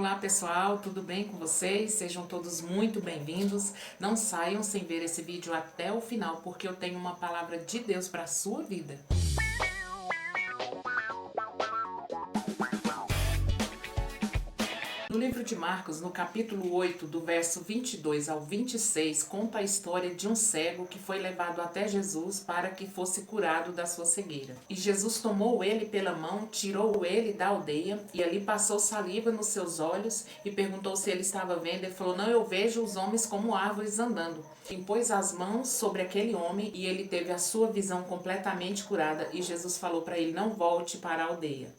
Olá pessoal, tudo bem com vocês? Sejam todos muito bem-vindos. Não saiam sem ver esse vídeo até o final, porque eu tenho uma palavra de Deus para a sua vida. No livro de Marcos, no capítulo 8, do verso 22 ao 26, conta a história de um cego que foi levado até Jesus para que fosse curado da sua cegueira. E Jesus tomou ele pela mão, tirou ele da aldeia e ali passou saliva nos seus olhos e perguntou se ele estava vendo. Ele falou: "Não, eu vejo os homens como árvores andando." Impôs as mãos sobre aquele homem e ele teve a sua visão completamente curada. E Jesus falou para ele: "Não volte para a aldeia."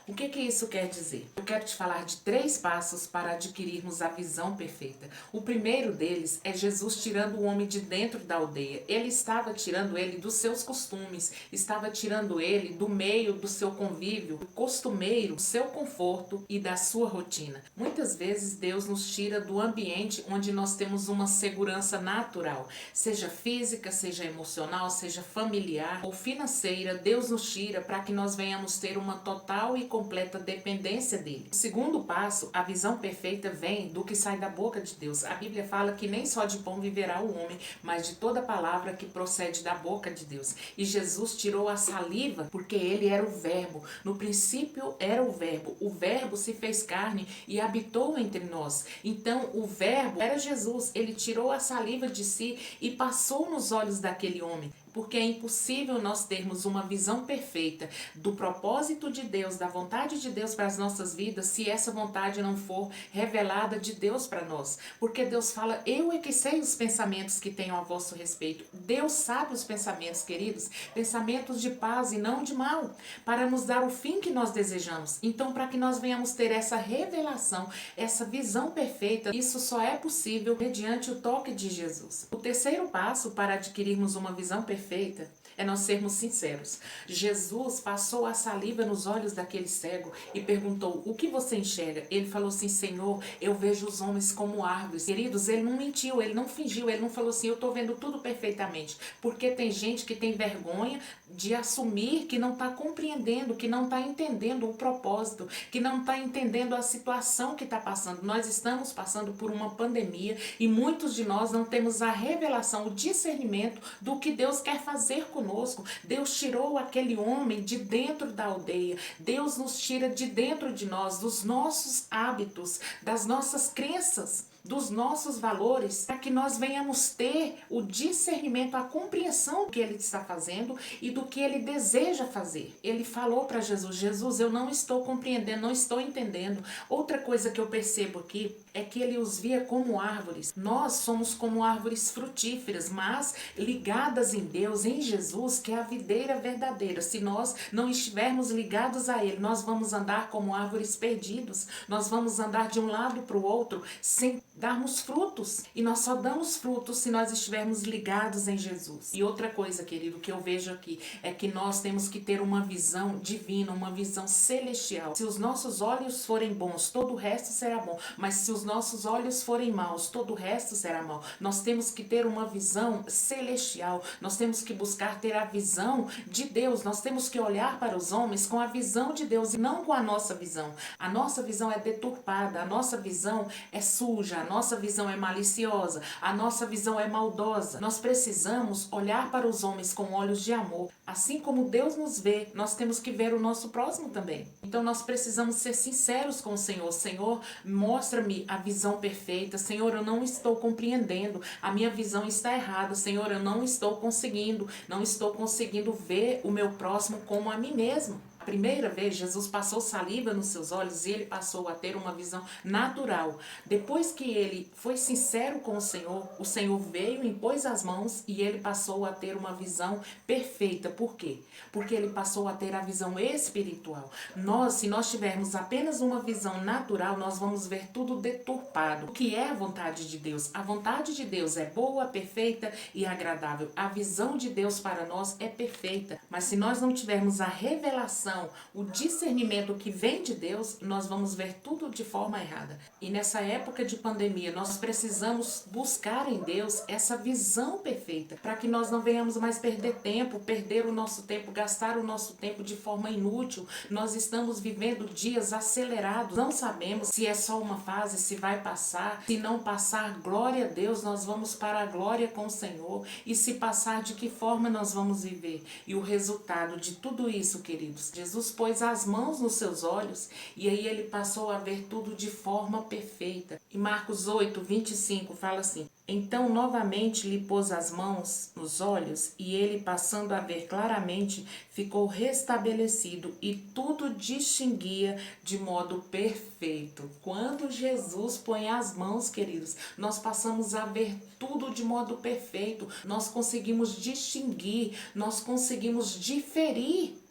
O que isso quer dizer? Eu quero te falar de 3 passos para adquirirmos a visão perfeita. O primeiro deles é Jesus tirando o homem de dentro da aldeia. Ele estava tirando ele dos seus costumes, estava tirando ele do meio do seu convívio costumeiro, do seu conforto e da sua rotina. Muitas vezes Deus nos tira do ambiente onde nós temos uma segurança natural, seja física, seja emocional, seja familiar ou financeira. Deus nos tira para que nós venhamos ter uma total e completa dependência dele. O segundo passo, a visão perfeita, vem do que sai da boca de Deus. A Bíblia fala que nem só de pão viverá o homem, mas de toda palavra que procede da boca de Deus. E Jesus tirou a saliva porque ele era o verbo. No princípio era o verbo se fez carne e habitou entre nós. Então o verbo era Jesus, ele tirou a saliva de si e passou nos olhos daquele homem. Porque é impossível nós termos uma visão perfeita do propósito de Deus, da vontade de Deus para as nossas vidas, se essa vontade não for revelada de Deus para nós. Porque Deus fala: "Eu é que sei os pensamentos que tenho a vosso respeito." Deus sabe os pensamentos, queridos, pensamentos de paz e não de mal, para nos dar o fim que nós desejamos. Então, para que nós venhamos ter essa revelação, essa visão perfeita, isso só é possível mediante o toque de Jesus. O terceiro passo para adquirirmos uma visão perfeita é nós sermos sinceros. Jesus passou a saliva nos olhos daquele cego e perguntou: "O que você enxerga?" Ele falou assim: "Senhor, eu vejo os homens como árvores." Queridos, ele não mentiu, ele não fingiu, ele não falou assim: "Eu estou vendo tudo perfeitamente." Porque tem gente que tem vergonha de assumir que não está compreendendo, que não está entendendo o propósito, que não está entendendo a situação que está passando. Nós estamos passando por uma pandemia e muitos de nós não temos a revelação, o discernimento do que Deus quer fazer conosco. Deus tirou aquele homem de dentro da aldeia. Deus nos tira de dentro de nós, dos nossos hábitos, das nossas crenças, dos nossos valores, para que nós venhamos ter o discernimento, a compreensão do que ele está fazendo e do que ele deseja fazer. Ele falou para Jesus: "Jesus, eu não estou compreendendo, não estou entendendo." Outra coisa que eu percebo aqui é que ele os via como árvores. Nós somos como árvores frutíferas, mas ligadas em Deus, em Jesus, que é a videira verdadeira. Se nós não estivermos ligados a ele, nós vamos andar como árvores perdidos. Nós vamos andar de um lado para o outro sem darmos frutos. E nós só damos frutos se nós estivermos ligados em Jesus. E outra coisa, querido, que eu vejo aqui é que nós temos que ter uma visão divina, uma visão celestial. Se os nossos olhos forem bons, todo o resto será bom. Mas se os nossos olhos forem maus, todo o resto será mau. Nós temos que ter uma visão celestial. Nós temos que buscar ter a visão de Deus. Nós temos que olhar para os homens com a visão de Deus e não com a nossa visão. A nossa visão é deturpada, a nossa visão é suja, a nossa visão é maliciosa, a nossa visão é maldosa. Nós precisamos olhar para os homens com olhos de amor. Assim como Deus nos vê, nós temos que ver o nosso próximo também. Então nós precisamos ser sinceros com o Senhor. Senhor, mostra-me a visão perfeita. Senhor, eu não estou compreendendo. A minha visão está errada. Senhor, eu não estou conseguindo ver o meu próximo como a mim mesmo. A primeira vez, Jesus passou saliva nos seus olhos e ele passou a ter uma visão natural. Depois que ele foi sincero com o Senhor veio, impôs as mãos e ele passou a ter uma visão perfeita. Por quê? Porque ele passou a ter a visão espiritual. Se nós tivermos apenas uma visão natural, nós vamos ver tudo deturpado. O que é a vontade de Deus? A vontade de Deus é boa, perfeita e agradável. A visão de Deus para nós é perfeita. Mas se nós não tivermos a revelação, visão, o discernimento que vem de Deus, nós vamos ver tudo de forma errada. E nessa época de pandemia, nós precisamos buscar em Deus essa visão perfeita, para que nós não venhamos mais perder tempo, perder o nosso tempo, gastar o nosso tempo de forma inútil. Nós estamos vivendo dias acelerados, não sabemos se é só uma fase, se vai passar, se não passar, glória a Deus, nós vamos para a glória com o Senhor, e se passar, de que forma nós vamos viver? E o resultado de tudo isso, queridos, Jesus pôs as mãos nos seus olhos e aí ele passou a ver tudo de forma perfeita. E Marcos 8:25 fala assim: então novamente lhe pôs as mãos nos olhos e ele, passando a ver claramente, ficou restabelecido e tudo distinguia de modo perfeito. Quando Jesus põe as mãos, queridos, nós passamos a ver tudo de modo perfeito. Nós conseguimos distinguir, nós conseguimos diferir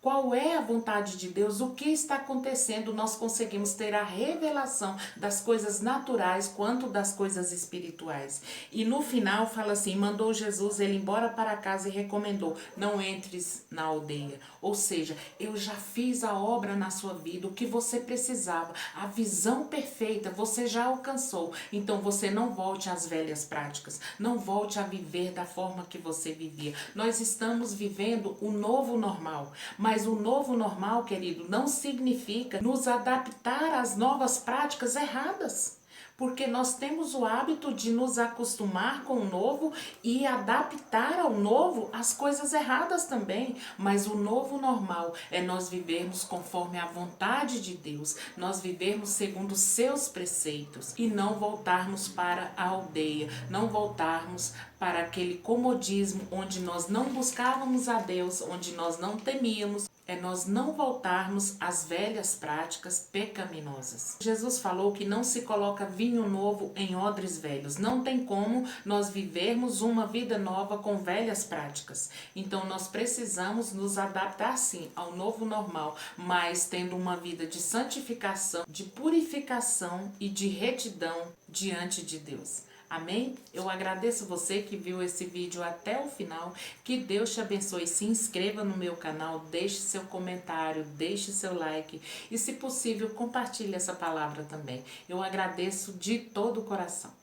qual é a vontade de Deus, o que está acontecendo. Nós conseguimos ter a revelação das coisas naturais quanto das coisas espirituais. E no final fala assim: mandou Jesus ele embora para casa e recomendou: não entres na aldeia. Ou seja, eu já fiz a obra na sua vida, o que você precisava, a visão perfeita você já alcançou. Então você não volte às velhas práticas, não volte a viver da forma que você vivia. Nós estamos vivendo o novo normal, mas o novo normal, querido, não significa nos adaptar às novas práticas erradas. Porque nós temos o hábito de nos acostumar com o novo e adaptar ao novo as coisas erradas também. Mas o novo normal é nós vivermos conforme a vontade de Deus, nós vivermos segundo os seus preceitos e não voltarmos para a aldeia, não voltarmos para aquele comodismo onde nós não buscávamos a Deus, onde nós não temíamos. É nós não voltarmos às velhas práticas pecaminosas. Jesus falou que não se coloca vinho novo em odres velhos. Não tem como nós vivermos uma vida nova com velhas práticas. Então nós precisamos nos adaptar sim ao novo normal, mas tendo uma vida de santificação, de purificação e de retidão diante de Deus. Amém? Eu agradeço você que viu esse vídeo até o final. Que Deus te abençoe. Se inscreva no meu canal, deixe seu comentário, deixe seu like e, se possível, compartilhe essa palavra também. Eu agradeço de todo o coração.